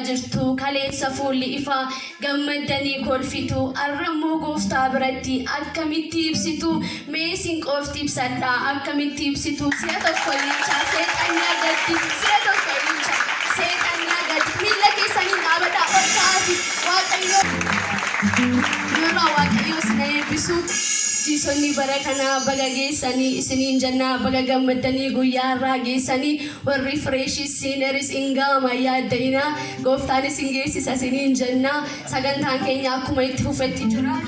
jirtu kaleessa fuulli ifaa gammaddanii kolfitu arrammoo gooftaa biratti akkamitti ibsitu meesin qofti ibsadhaa akkamitti ibsitu si'a tokko licha seexannaa gadi si'a tokko licha seexannaa gadi miila keessanii dhaabadhaa ol ka'aati waaqayyo nurraa waaqayyo sina eebbisu Jisonni bara kana baga geessanii isiniin jannaa baga gammaddanii guyyaa irraa geessanii warri fireeshii siineris ingaama yaadda'ina gooftaan isin geessisa isiniin jannaa sagantaan keenya akkuma itti fufetti jira.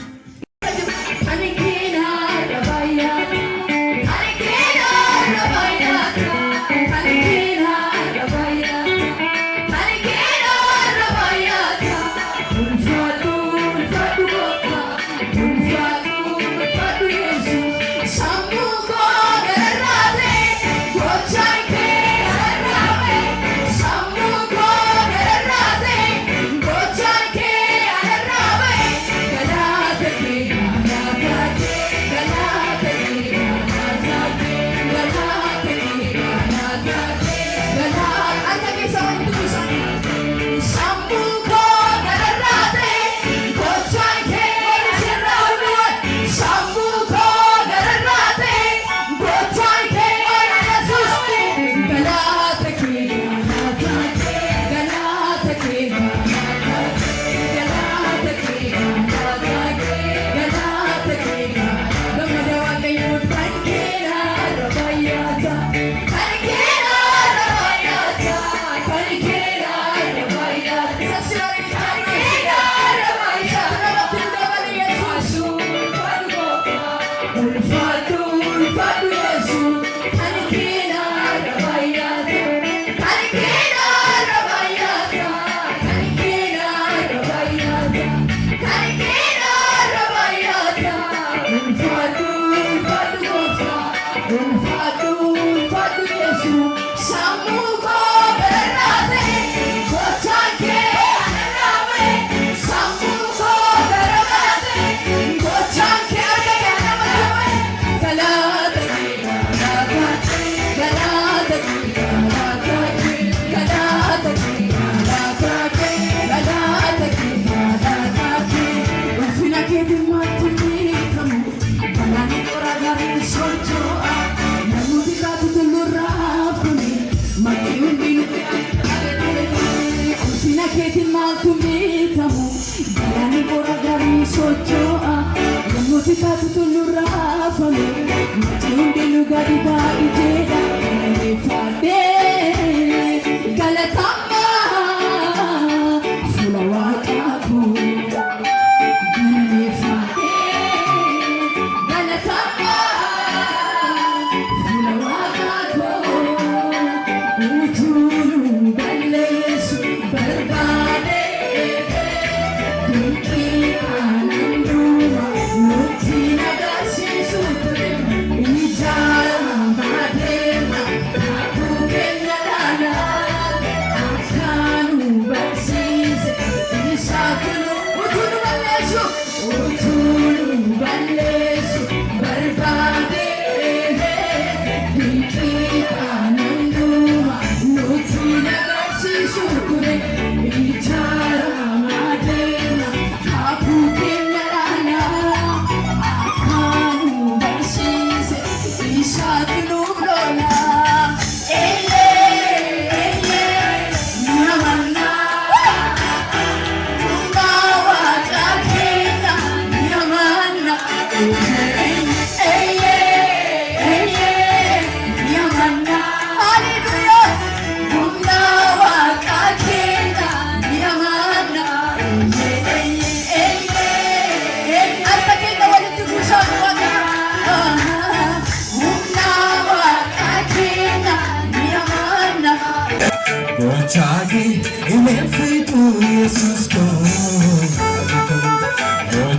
Chagi imefitu Jesus ko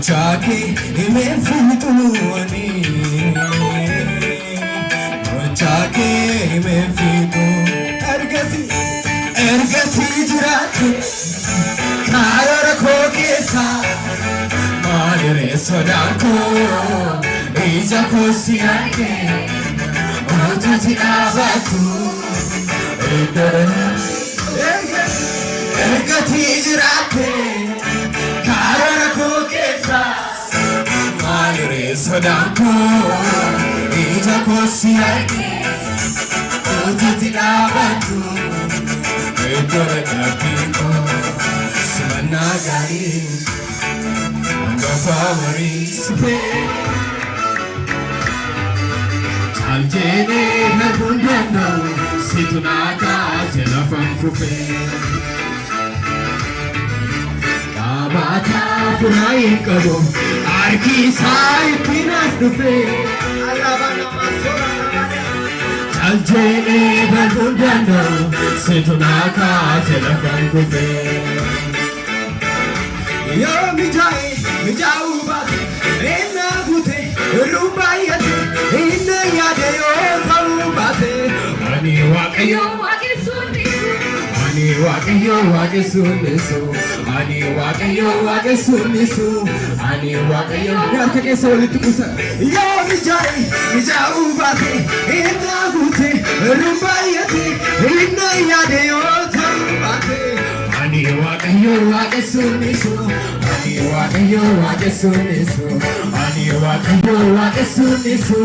Chagi imefitu ani Chagi imefitu ergati jiratu Kayara ko kesa Madre sodako Ija ko siyake Otuti abatu Edere ergatii jiraate karoora koo keessa maaliree sodaan koo ija koo si arge utuutti dhaabatu iddoo dadhabbii koo simannaa gaarii hangafa warii sifee Aljene na bundana situnaka telefon kufe Kabata furai kabo arki sai pinas dufe Aljene na bundana situnaka telefon kufe Yo mijau ba ena gute rubayate ena yade yo tawbate ani waqyo waqisunisu ani waqyo waqisunisu ani waqyo waqisunisu ani waqyo yarke solitu kusa yo mijau bate ena gute rubayate ena yade yo tawbate ani waqyo waqisunisu ani waqyo waqisunisu ani waqyo waqisunisu